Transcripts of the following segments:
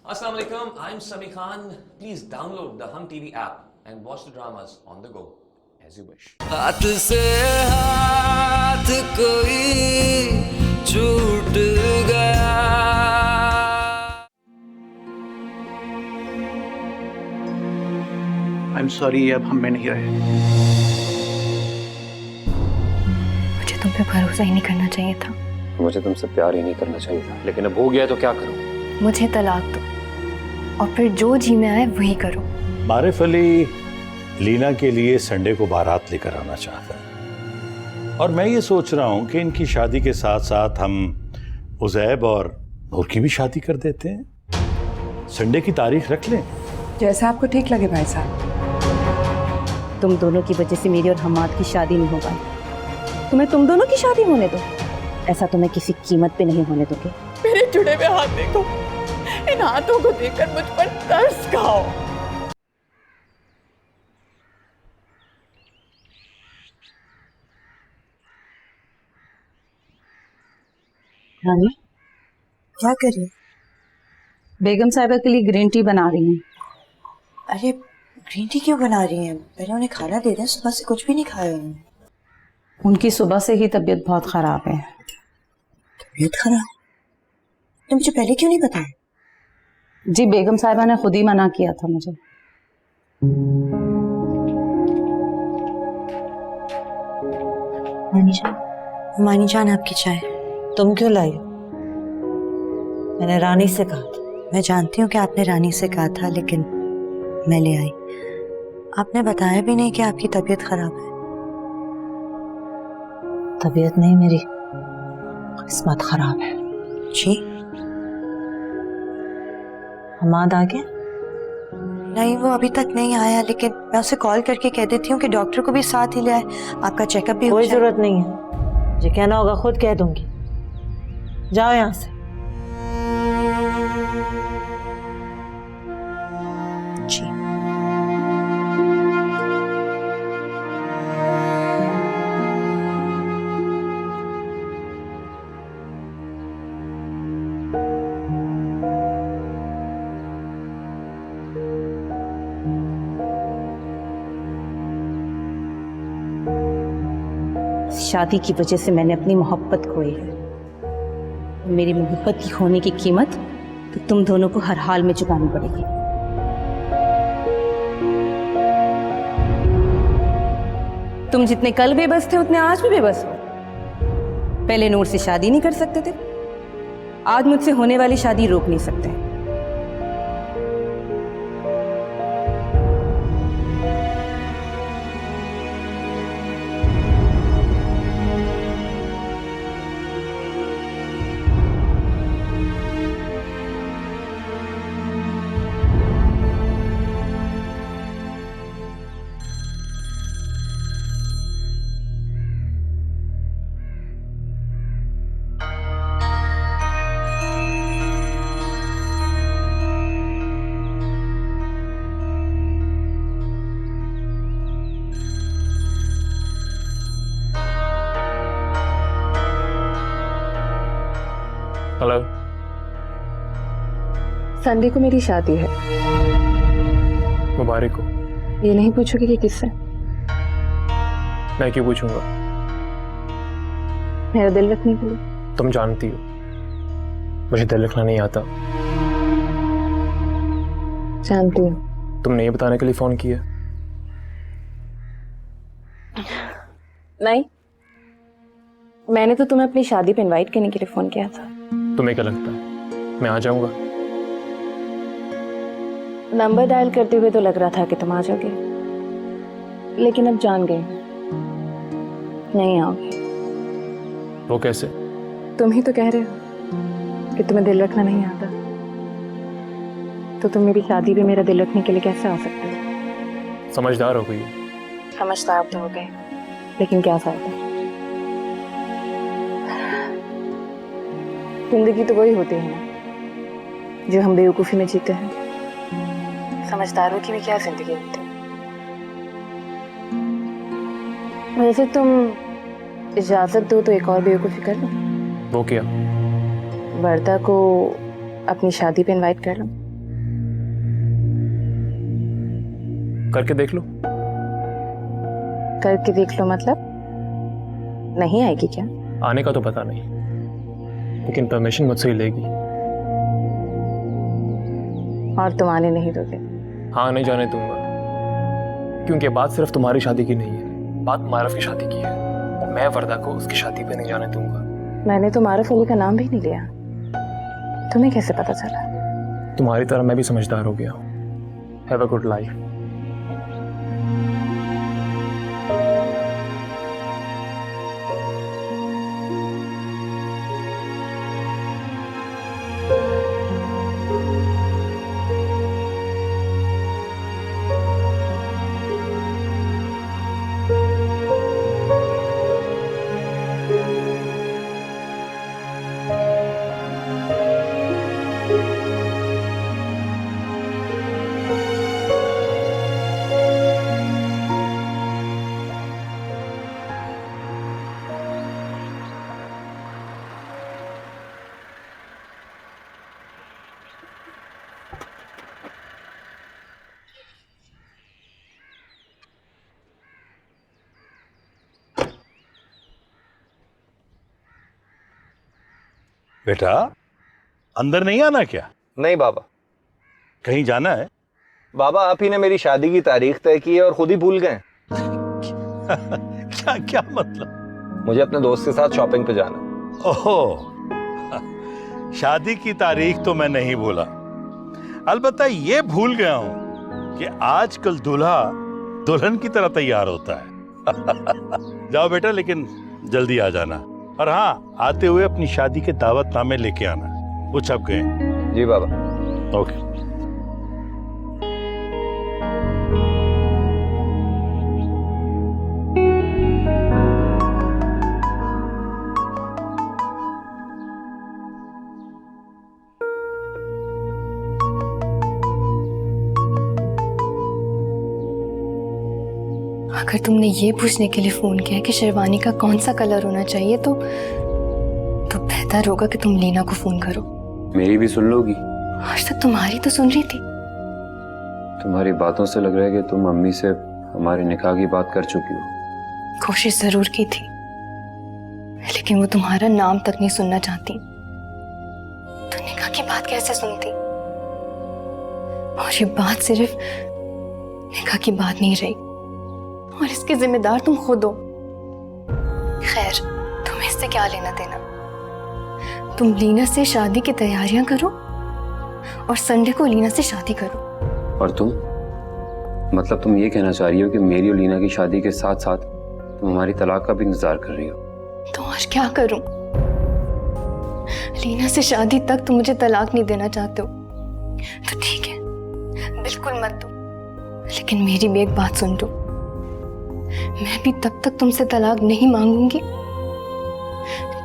Assalamu alaikum, I'm Sami Khan. Please download the Hum TV app and watch the dramas on the go as you wish. हाथ से हाथ कोई छूट गया। I'm sorry, अब हम में नहीं रहे। मुझे तुम पे भरोसा ही नहीं करना चाहिए था। मुझे तुमसे प्यार ही नहीं करना चाहिए था, लेकिन अब हो गया तो क्या करूं? मुझे तलाक दो और फिर जो जी में आए वही करो। मारिफ अली लीना के लिए संडे को बारात लेकर आना चाहता है और मैं ये सोच रहा हूं कि इनकी शादी के साथ साथ हम उज़ैब और नूर की भी शादी कर देते हैं। संडे की तारीख रख लें। जैसा आपको ठीक लगे भाई साहब। तुम दोनों की वजह से मेरी और हमाद की शादी नहीं हो पाई। तुम्हें तुम दोनों की शादी होने दो, ऐसा तुम्हें किसी कीमत पे नहीं होने दोगे। मेरे जुड़े हुए हाथ देखो, इन हाथों को देखकर मुझ पर तरस खाओ। रानी क्या कर रही है? बेगम साहिबा के लिए ग्रीन टी बना रही हूँ। अरे ग्रीन टी क्यों बना रही हैं? पहले उन्हें खाना दे दें, सुबह से कुछ भी नहीं खाया उन्होंने। उनकी सुबह से ही तबीयत बहुत खराब है। तबीयत खराब? तो मुझे पहले क्यों नहीं बताया? जी बेगम साहिबा ने खुद ही मना किया था मुझे। मानी जान आपकी चाय तुम क्यों लाई? मैंने रानी से कहा था। मैं जानती हूँ कि आपने रानी से कहा था, लेकिन मैं ले आई। आपने बताया भी नहीं कि आपकी तबीयत खराब है। तबीयत नहीं, मेरी किस्मत खराब है। जी हमाद आ गया? नहीं, वो अभी तक नहीं आया, लेकिन मैं उसे कॉल करके कह देती हूँ कि डॉक्टर को भी साथ ही ले आए, आपका चेकअप भी। कोई जरूरत नहीं है, मुझे कहना होगा खुद कह दूंगी। जाओ यहाँ से। जी शादी की वजह से मैंने अपनी मोहब्बत खोई है। मेरी मोहब्बत की खोने की कीमत तो तुम दोनों को हर हाल में चुकानी पड़ेगी। तुम जितने कल बेबस थे उतने आज भी बेबस हो। पहले नूर से शादी नहीं कर सकते थे, आज मुझसे होने वाली शादी रोक नहीं सकते। हेलो। संडे को मेरी शादी है। मुबारक हो। ये नहीं पूछोगे कि किससे? मैं क्यों पूछूंगा? मेरा दिल रखने के लिए। तुम जानती हो मुझे दिल रखना नहीं आता। जानती हूँ। तुमने ये बताने के लिए फोन किया? नहीं, मैंने तो तुम्हें अपनी शादी पे इनवाइट करने के लिए फोन किया था। तुम्हें क्या लगता है मैं आ जाऊंगा? नंबर डायल करते हुए तो लग रहा था कि तुम आ जाओगे, लेकिन अब जान गए नहीं आओगे। वो कैसे? तुम ही तो कह रहे हो कि तुम्हें दिल रखना नहीं आता, तो तुम मेरी शादी पे मेरा दिल रखने के लिए कैसे आ सकते हो? समझदार हो गई। समझदार तो हो गए, लेकिन क्या फायदा? जिंदगी तो वही होती है जो हम बेवकूफ़ी में जीते हैं। समझदारों की भी क्या जिंदगी होती है। वैसे तुम इजाजत दो तो एक और बेवकूफ़ी कर लो। वो क्या? वर्दा को अपनी शादी पे इनवाइट कर लो। करके देख लो। करके देख लो मतलब? नहीं आएगी क्या? आने का तो पता नहीं, लेकिन परमिशन मुझसे ही लेगी। और तुम आने नहीं दोगे? हाँ, नहीं जाने दूंगा, क्योंकि बात सिर्फ तुम्हारी शादी की नहीं है, बात मारफ की शादी की है। मैं वर्दा को उसकी शादी पे नहीं जाने दूंगा। मैंने तो मारफ अली का नाम भी नहीं लिया, तुम्हें कैसे पता चला? तुम्हारी तरह मैं भी समझदार हो गया हूँ। Have a good life. बेटा, अंदर नहीं आना क्या? नहीं बाबा। कहीं जाना है? बाबा, आप ही ने मेरी शादी की तारीख तय की है और खुद ही भूल गए। क्या क्या मतलब? मुझे अपने दोस्त के साथ शॉपिंग पे जाना। ओहो, शादी की तारीख तो मैं नहीं भूला, अलबत्ता ये भूल गया हूं कि आजकल दूल्हा दुल्हन की तरह तैयार होता है। जाओ बेटा, लेकिन जल्दी आ जाना। और हाँ, आते हुए अपनी शादी के दावतनामे लेके आना, वो छप गए। जी बाबा। ओके। अगर तुमने ये पूछने के लिए फोन किया कि शेरवानी का कौन सा कलर होना चाहिए तो बेहतर होगा कि तुम लीना को फोन करो। मेरी भी सुन लोगी? आज तक तुम्हारी तो सुन रही थी। तुम्हारी बातों से लग रहा है कि तुम अम्मी से हमारे निकाह की बात कर चुकी हो। कोशिश जरूर की थी, लेकिन वो तुम्हारा नाम तक नहीं सुनना चाहती। तो निकाह की बात कैसे सुनती? और ये बात सिर्फ निकाह की बात नहीं रही, और इसके जिम्मेदार तुम खुद हो। खैर, तुम्हें इससे क्या लेना देना? तुम लीना से शादी की तैयारियां करो और संडे को लीना से शादी करो। और तुम, मतलब तुम ये कहना चाह रही हो कि मेरी और लीना की शादी के साथ साथ तुम हमारी तलाक का भी इंतजार कर रही हो? तो और क्या करूं? लीना से शादी तक तुम मुझे तलाक नहीं देना चाहते हो तो ठीक है, बिल्कुल मत दो, लेकिन मेरी भी एक बात सुन लो। मैं भी तब तक तुमसे तलाक नहीं मांगूंगी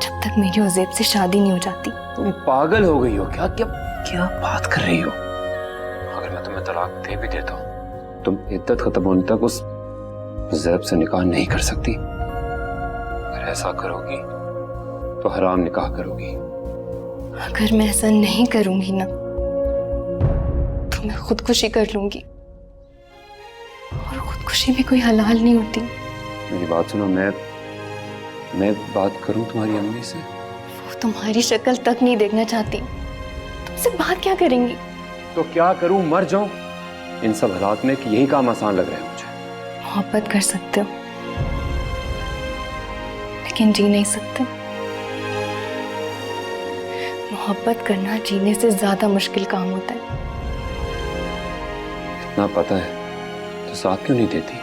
जब तक मेरी उज़ैब से शादी नहीं हो जाती। तुम पागल हो गई हो क्या? क्या क्या बात कर रही हो? अगर मैं तुम्हें तलाक दे भी देता हूँ, तुम इद्दत खत्म होने तक उस उज़ैब से निकाह नहीं कर सकती। अगर ऐसा करोगी तो हराम निकाह करोगी। अगर मैं ऐसा नहीं करूंगी ना तो मैं खुदकुशी कर लूंगी, और खुदकुशी भी कोई हलाल नहीं होती। मेरी बात सुनो, मैं बात करूं तुम्हारी अम्मी से? वो तुम्हारी शक्ल तक नहीं देखना चाहती, तुमसे बात क्या करेंगी? तो क्या करूं, मर जाऊं? इन सब हालात में कि यही काम आसान लग रहा है मुझे। मोहब्बत कर सकते हो, लेकिन जी नहीं सकते। मोहब्बत करना जीने से ज्यादा मुश्किल काम होता है। इतना पता है तो साथ क्यों नहीं देती?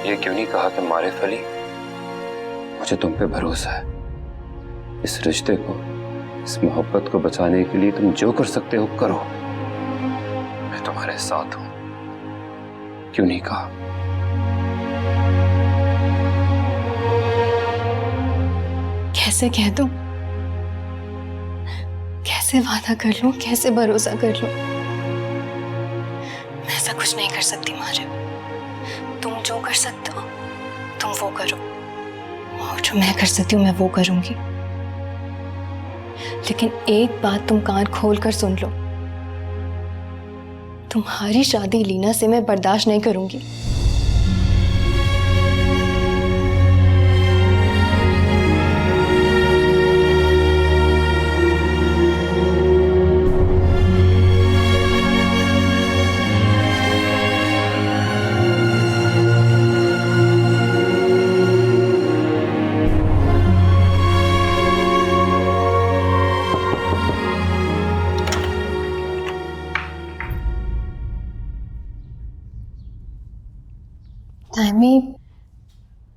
ये क्यों नहीं कहा कि मारिफ अली, मुझे तुम पे भरोसा है, इस रिश्ते को, इस मोहब्बत को बचाने के लिए तुम जो कर सकते हो करो, मैं तुम्हारे साथ हूं। क्यों नहीं कहा? कैसे कह दूं? कैसे वादा कर लूं? कैसे भरोसा कर लूं? मैं ऐसा कुछ नहीं कर सकती मारिफ। तुम जो कर सकते हो तुम वो करो, और जो मैं कर सकती हूँ मैं वो करूंगी। लेकिन एक बात तुम कान खोल कर सुन लो, तुम्हारी शादी लीना से मैं बर्दाश्त नहीं करूंगी। ताइमी,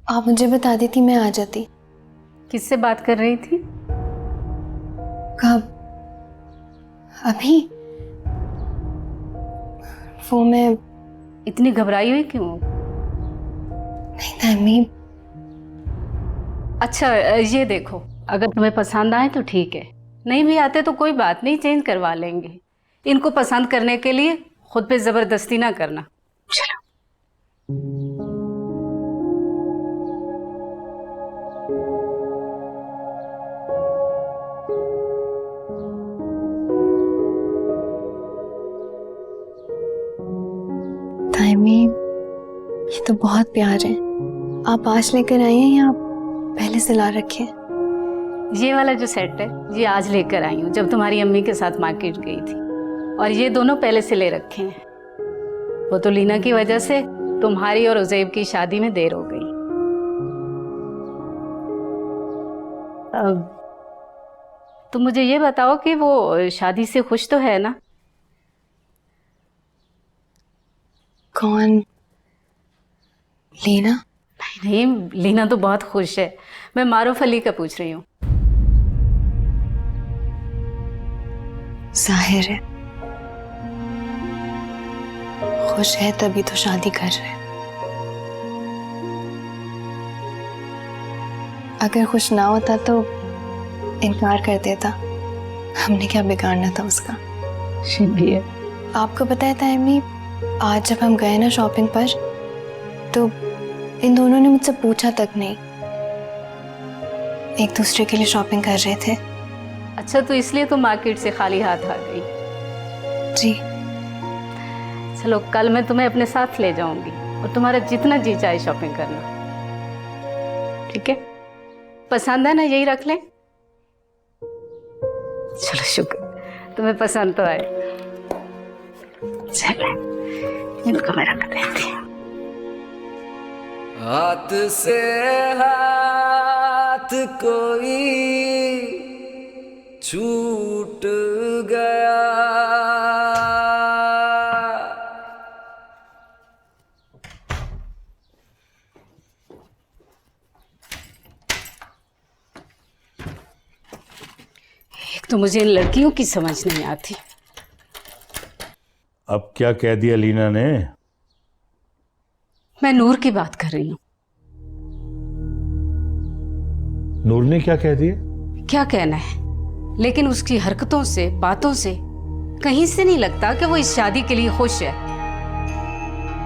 आप मुझे बता देती मैं आ जाती। किससे बात कर रही थी? कब? अभी? वो मैं इतनी घबराई हुई क्यों? नहीं ताइमी। अच्छा ये देखो, अगर तुम्हें पसंद आए तो ठीक है, नहीं भी आते तो कोई बात नहीं, चेंज करवा लेंगे। इनको पसंद करने के लिए खुद पे जबरदस्ती ना करना। चलो। ताइमी, ये तो बहुत प्यार है। आप आज लेकर आई हैं या पहले से ला रखे? ये वाला जो सेट है ये आज लेकर आई हूँ, जब तुम्हारी अम्मी के साथ मार्केट गई थी। और ये दोनों पहले से ले रखे हैं। वो तो लीना की वजह से तुम्हारी और उजैब की शादी में देर हो गई। अब तुम मुझे ये बताओ कि वो शादी से खुश तो है ना? कौन? लीना? नहीं नहीं, लीना तो बहुत खुश है। मैं मारूफ अली का पूछ रही हूँ। जाहिर है खुश है, तभी तो शादी कर रहे हैं। अगर खुश ना होता तो इनकार कर देता। हमने क्या बिगाड़ना था उसका। शुक्रिया। आपको पता है ताइमी, आज जब हम गए ना शॉपिंग पर, तो इन दोनों ने मुझसे पूछा तक नहीं। एक दूसरे के लिए शॉपिंग कर रहे थे। अच्छा, तो इसलिए तो मार्केट से खाली हाथ आ गई? जी। चलो, कल मैं तुम्हें अपने साथ ले जाऊंगी और तुम्हारा जितना जी चाहे शॉपिंग करना, ठीक है? पसंद है ना, यही रख लें? चलो शुक्र, तुम्हें पसंद तो आए। चलो इनको मैं रख देती हूँ। हाथ से हाथ कोई छूट गया, एक तो मुझे इन लड़कियों की समझ नहीं आती। अब क्या कह दिया लीना ने? मैं नूर की बात कर रही हूँ। नूर ने क्या कह दिया? क्या कहना है, लेकिन उसकी हरकतों से, बातों से कहीं से नहीं लगता कि वो इस शादी के लिए खुश है।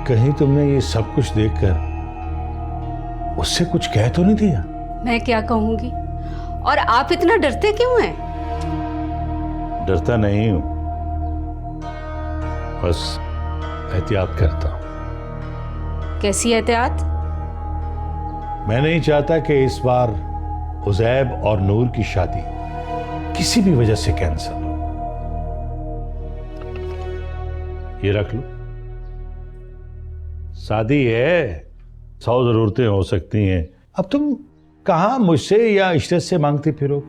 कहीं तुमने ये सब कुछ देखकर उससे कुछ कह तो नहीं दिया? मैं क्या कहूंगी? और आप इतना डरते क्यों हैं? डरता नहीं हूं, बस एहतियात करता हूं। कैसी एहतियात? मैं नहीं चाहता कि इस बार उजैब और नूर की शादी किसी भी वजह से कैंसिल हो। ये रख लो, शादी है, 100 जरूरतें हो सकती हैं। अब तुम कहां मुझसे या इशरत से मांगती फिरो?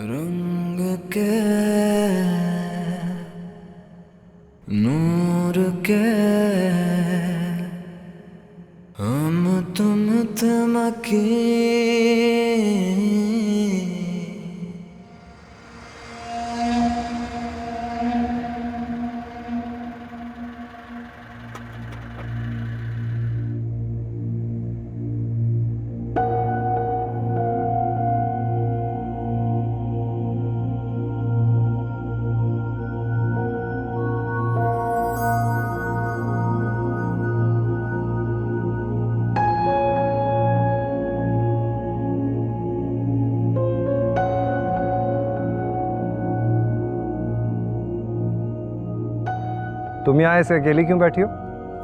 रंग के नूर के हम तुम थमके, तुम यहाँ ऐसे अकेली क्यों बैठी हो?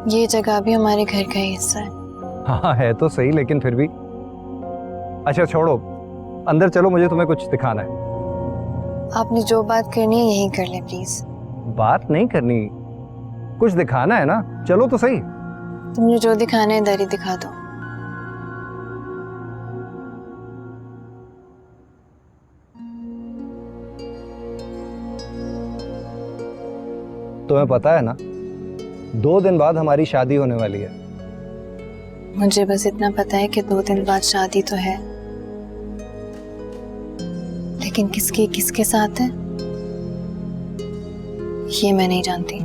ये जगह भी हमारे घर का ही हिस्सा है। हाँ है तो सही, लेकिन फिर भी। अच्छा छोड़ो, अंदर चलो, मुझे तुम्हें कुछ दिखाना है। आपने जो बात करनी है यही कर ले प्लीज। बात नहीं करनी, कुछ दिखाना है ना, चलो तो सही। तुमने जो दिखाना है इधर ही दिखा दो। तुम्हें पता है ना, 2 दिन बाद हमारी शादी होने वाली है। मुझे बस इतना पता है कि 2 दिन बाद शादी तो है, लेकिन किसके साथ है ये मैं नहीं जानती।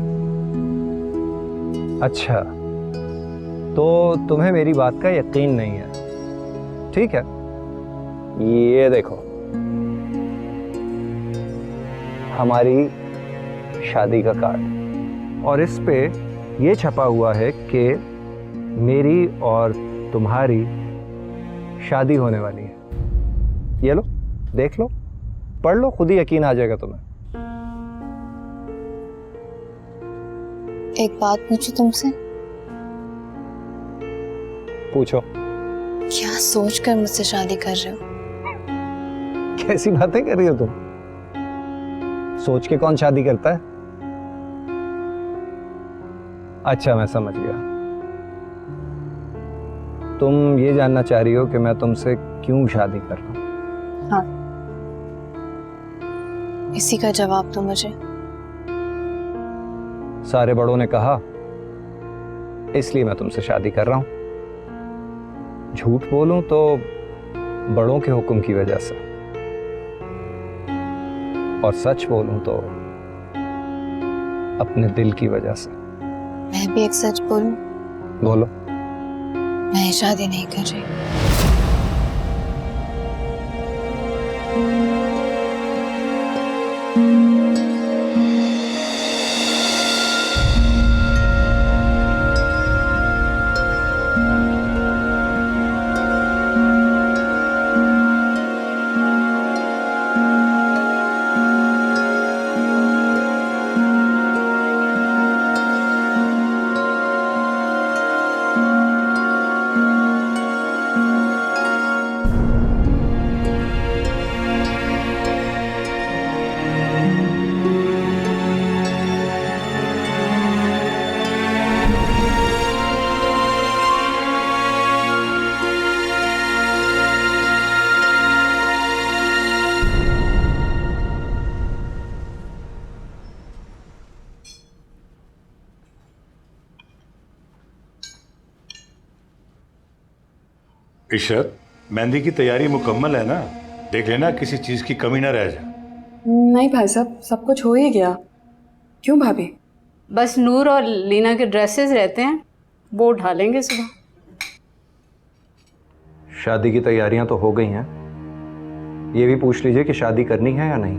अच्छा, तो तुम्हें मेरी बात का यकीन नहीं है, ठीक है। ये देखो, हमारी शादी का कार्ड, और इस पे ये छपा हुआ है कि मेरी और तुम्हारी शादी होने वाली है। ये लो, देख लो, पढ़ लो, खुद ही यकीन आ जाएगा तुम्हें। एक बात पूछूं तुमसे? पूछो। क्या सोचकर मुझसे शादी कर रहे हो? कैसी बातें कर रही हो तुम? सोच के कौन शादी करता है? अच्छा, मैं समझ गया। तुम ये जानना चाह रही हो कि मैं तुमसे क्यों शादी कर रहा हूं? हाँ, इसी का जवाब दो मुझे। सारे बड़ों ने कहा, इसलिए मैं तुमसे शादी कर रहा हूं। झूठ बोलूं तो बड़ों के हुक्म की वजह से, और सच बोलूं तो अपने दिल की वजह से। मैं भी एक सच बोलूं? बोलो। मैं शादी नहीं कर रही। इशरत, मेहंदी की तैयारी मुकम्मल है ना? देख लेना किसी चीज की कमी ना रह जाए। नहीं भाई साहब, सब कुछ हो ही गया। क्यों भाभी? बस नूर और लीना के ड्रेसेस रहते हैं, वो उठा लेंगे सुबह। शादी की तैयारियां तो हो गई हैं, ये भी पूछ लीजिए कि शादी करनी है या नहीं।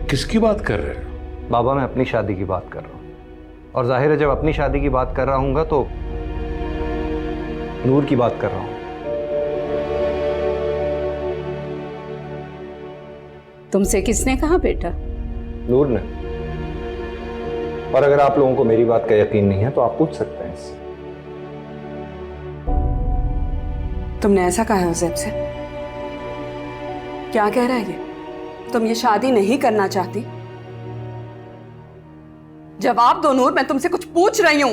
किसकी बात कर रहे हो? बाबा, मैं अपनी शादी की बात कर रहा हूं, और जाहिर है जब अपनी शादी की बात कर रहा हूँगा तो नूर की बात कर रहा हूँ। तुमसे किसने कहा बेटा? नूर ने। और अगर आप लोगों को मेरी बात का यकीन नहीं है तो आप पूछ सकते हैं इससे। तुमने ऐसा कहा है उजैब से? क्या कह रहा है ये? तुम ये शादी नहीं करना चाहती? जवाब दो नूर, मैं तुमसे कुछ पूछ रही हूं।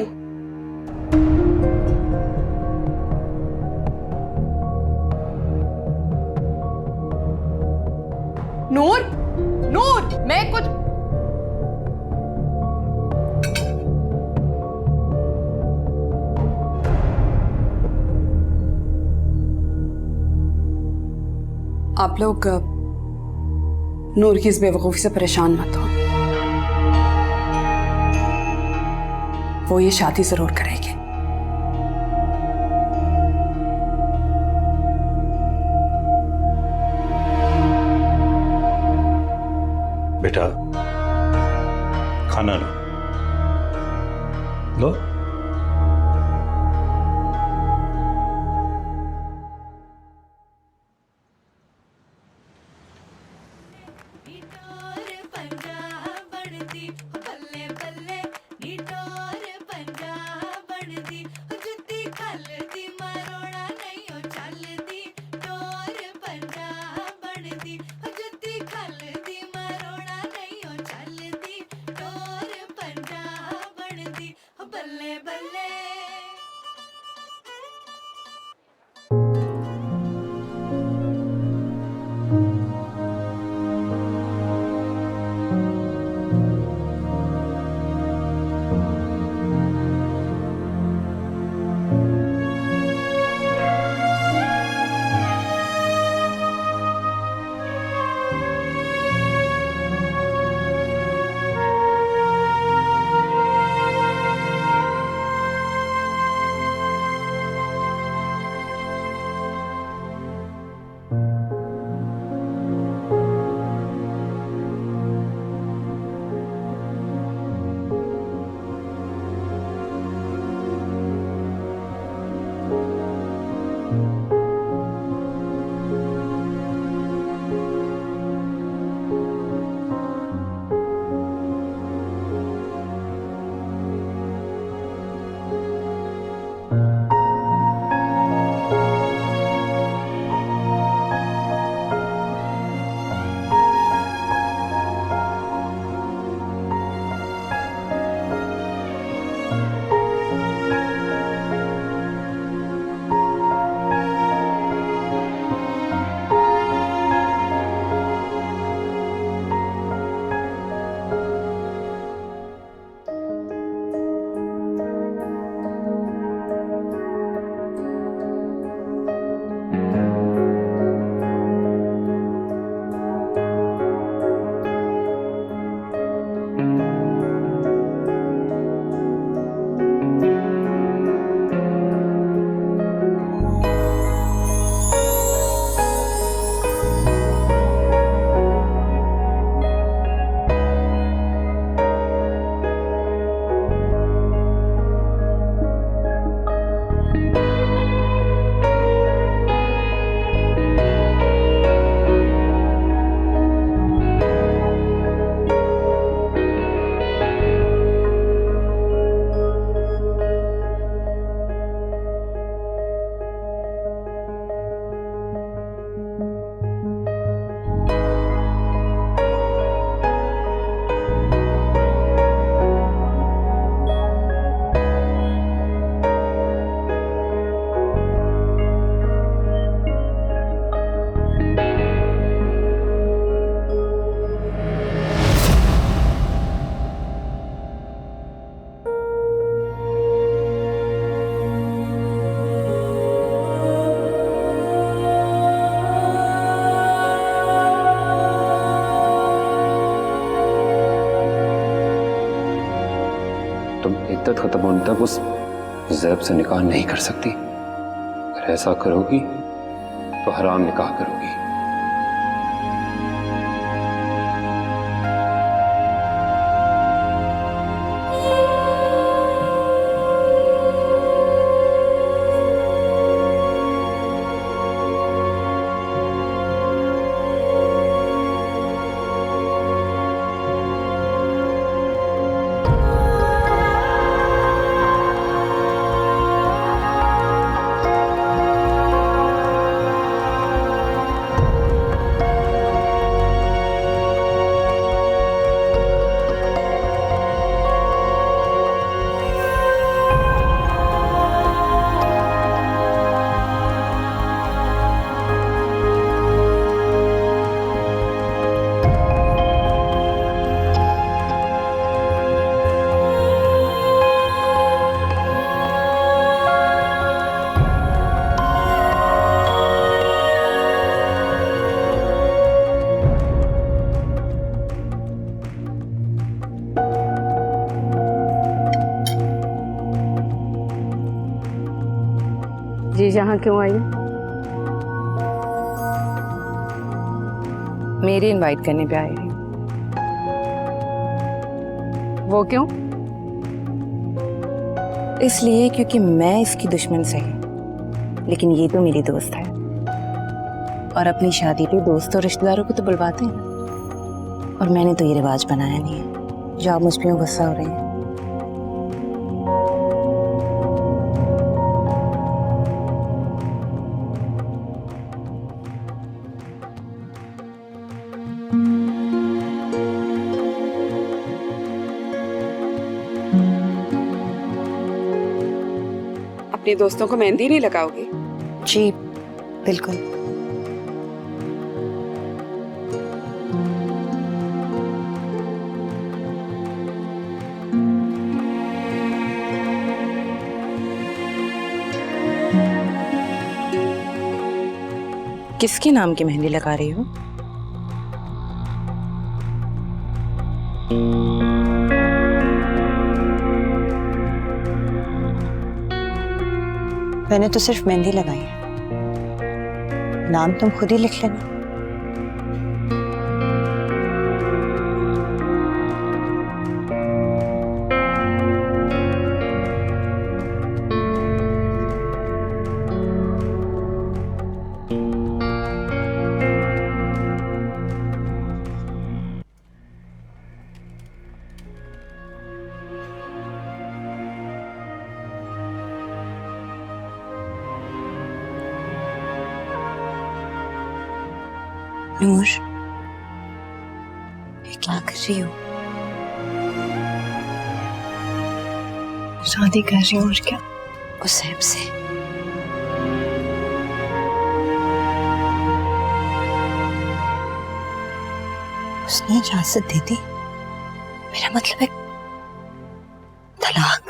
नूर, नूर, मैं कुछ आप लोग नूर की इस बेवकूफी से परेशान मत हो। वो ये शादी जरूर करेगी। बेटा, खाना लो। लो। इद्दत खत्म होने तक उस ज़ैब से निकाह नहीं कर सकती। अगर ऐसा करोगी तो हराम निकाह करोगी। जी यहाँ क्यों आई? मेरी इनवाइट करने पे आई है। वो क्यों? इसलिए क्योंकि मैं इसकी दुश्मन सही, लेकिन ये तो मेरी दोस्त है और अपनी शादी पे दोस्त और रिश्तेदारों को तो बुलवाते हैं, और मैंने तो ये रिवाज बनाया नहीं है जो आप मुझ पे गुस्सा हो रहे हैं। अपने दोस्तों को मेहंदी नहीं लगाओगे? जी बिल्कुल। किसके नाम की मेहंदी लगा रही हो? मैंने तो सिर्फ मेहंदी लगाई है, नाम तुम खुद ही लिख लेना। नूर, ये क्या कर रही हो? शादी कर रही हूँ और क्या? उस ज़ैब से। उसने इजाजत दे दी? मेरा मतलब है तलाक।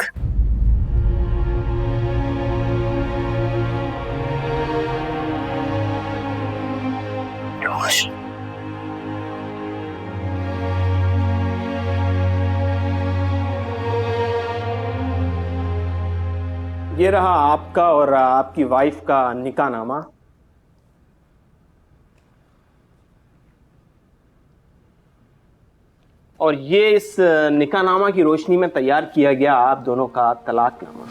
ये रहा आपका और आपकी वाइफ का निकाहनामा। और ये इस निकाहनामा की रोशनी में तैयार किया गया आप दोनों का तलाकनामा।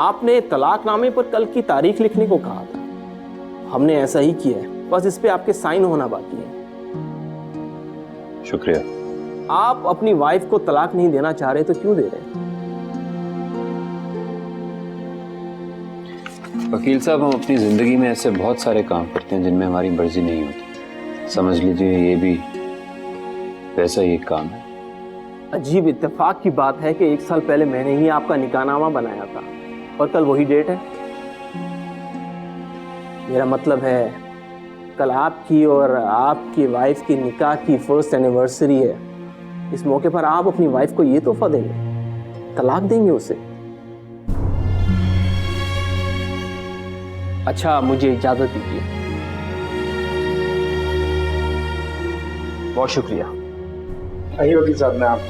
आपने तलाकनामे पर कल की तारीख लिखने को कहा था, हमने ऐसा ही किया है, बस इस पे आपके साइन होना बाकी है। शुक्रिया। आप अपनी वाइफ को तलाक नहीं देना चाह रहे तो क्यों दे रहे हैं? वकील साहब, हम अपनी जिंदगी में ऐसे बहुत सारे काम करते हैं जिनमें हमारी मर्जी नहीं होती। समझ लीजिए ये भी वैसा ही एक काम है। अजीब इत्तेफाक की बात है कि 1 साल पहले मैंने ही आपका निकाहनामा बनाया था और कल वही डेट है। मेरा मतलब है कल आपकी और आपकी वाइफ की निकाह की फर्स्ट एनिवर्सरी है। इस मौके पर आप अपनी वाइफ को ये तोहफा देंगे, तलाक देंगे उसे? अच्छा, मुझे इजाजत दीजिए। बहुत शुक्रिया। वकील साहब, मैं आप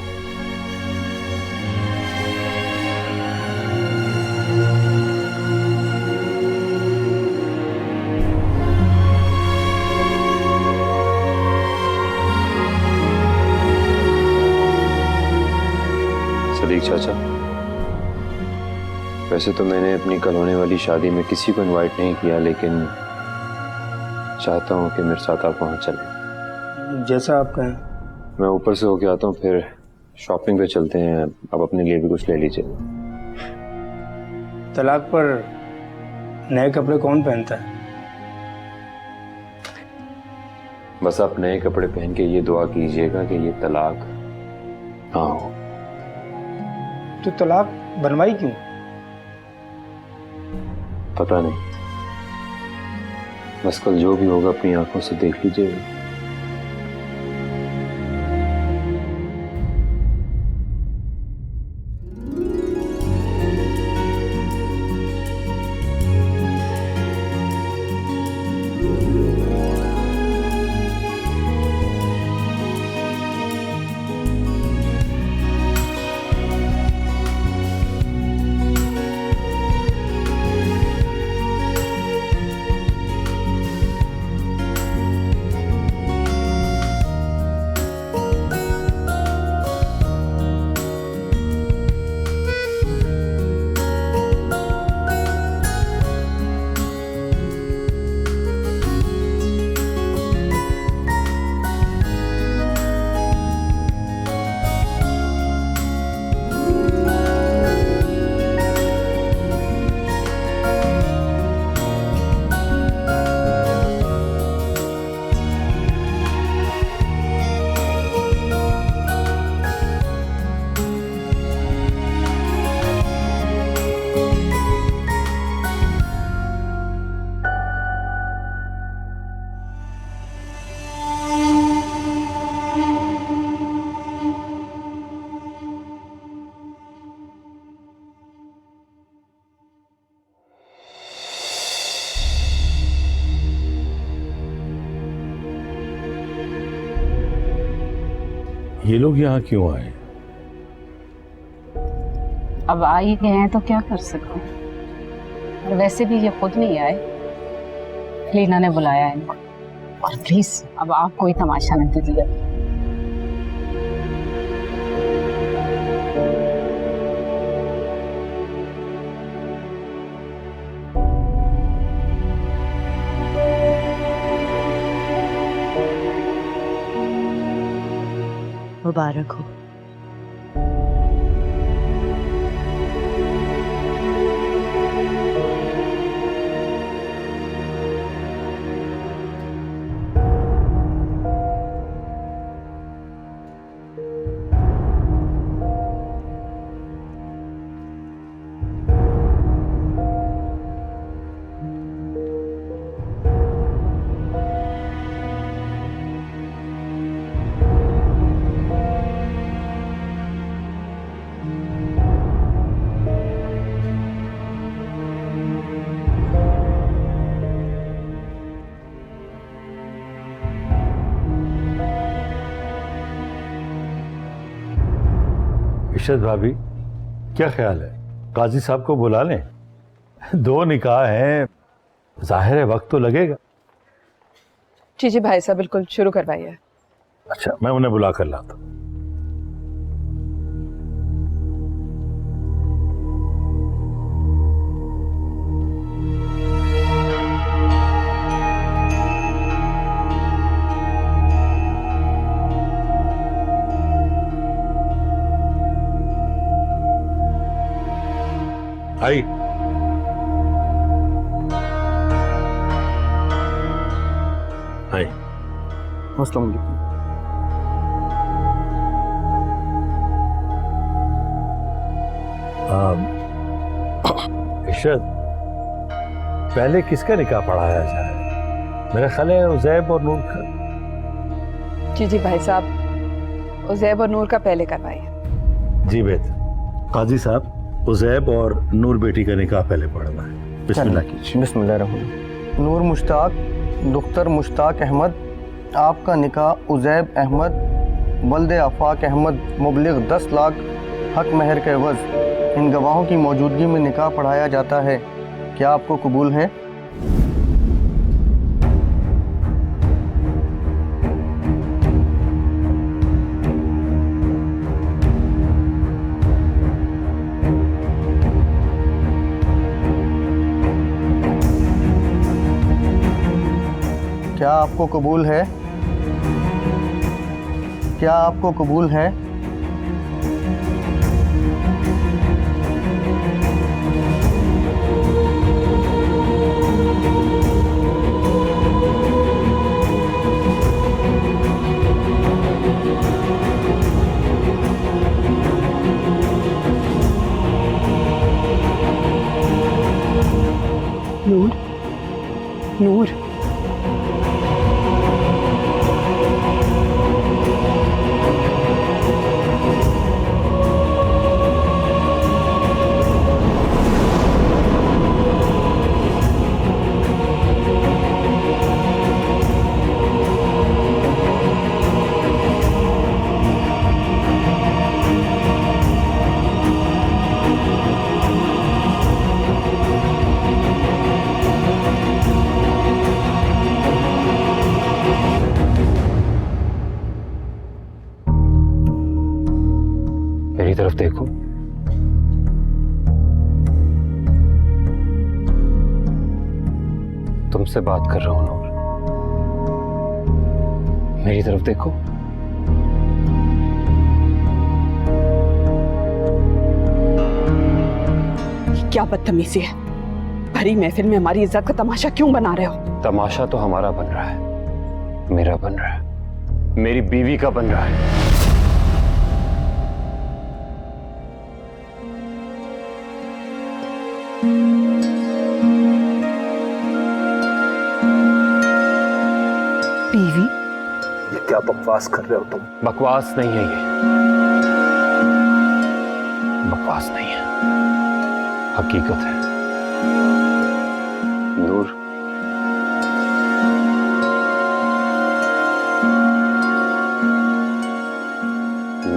वैसे तो मैंने अपनी कल होने वाली शादी में किसी को इनवाइट नहीं किया, लेकिन चाहता हूँ कि मेरे साथ आप वहाँ चलें। जैसा आप कहें। मैं ऊपर से होके आता हूँ, फिर शॉपिंग पे चलते हैं। आप अपने लिए भी कुछ ले लीजिए। तलाक पर नए कपड़े कौन पहनता है? बस आप नए कपड़े पहन के ये दुआ कीजिएगा कि ये तलाक ना हो। तो तलाक बनवाई क्यों? पता नहीं, बस कल जो भी होगा अपनी आंखों से देख लीजिएगा। ये लोग यहाँ क्यों आए? अब आ ही गए हैं तो क्या कर सकते हैं। और वैसे भी ये खुद नहीं आए, लीना ने बुलाया इनको। और प्लीज अब आप कोई तमाशा नहीं कीजिए। मुबारक हो। इशरत भाभी, क्या ख्याल है? काजी साहब को बुला लें? 2 निकाह हैं, जाहिर है वक्त तो लगेगा। जी जी भाई साहब, बिल्कुल शुरू करवाइए। अच्छा, मैं उन्हें बुला कर लाता। आई आई। अस्सलाम वालेकुम। इशरत, पहले किसका निकाह पढ़ाया जाए? मेरा ख्याल है उज़ैब और नूर का। जी जी भाई साहब, उज़ैब और नूर का पहले करवाइए। जी बेहतर। काजी साहब, उज़ैब और नूर बेटी का निकाह पहले पढ़ना है। बिस्मिल्लाह कीजिए। बिस्मिल्लाह। नूर मुश्ताक, दुख्तर मुश्ताक अहमद, आपका निकाह उज़ैब अहमद वल्द आफाक अहमद मुबलिग 10 लाख हक महर के एवज़ इन गवाहों की मौजूदगी में निकाह पढ़ाया जाता है। क्या आपको कबूल है? क्या आपको कबूल है? क्या आपको कबूल है? नूर, नूर, मेरी तरफ देखो। तुमसे बात कर रहा हूं नूर, मेरी तरफ देखो। क्या बदतमीजी है। भरी महफिल में हमारी इज्जत का तमाशा क्यों बना रहे हो? तमाशा तो हमारा बन रहा है, मेरा बन रहा है, मेरी बीवी का बन रहा है। बीवी? ये क्या बकवास कर रहे हो तुम? बकवास नहीं है ये, बकवास नहीं है, हकीकत है। नूर,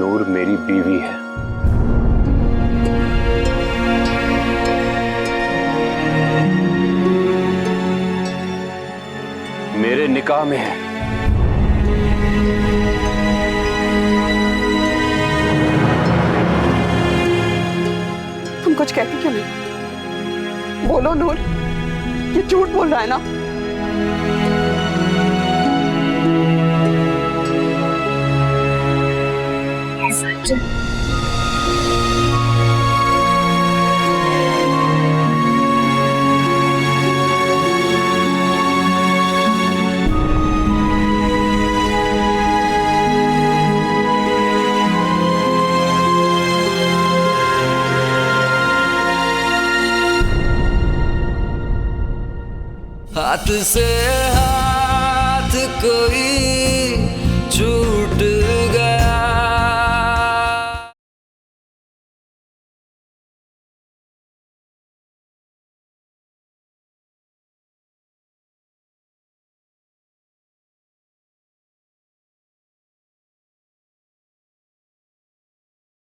नूर मेरी बीवी है। मेरे निकाह में है। तुम कुछ कहती क्यों नहीं? बोलो नूर, ये झूठ बोल रहा है ना? हाथ से हाथ कोई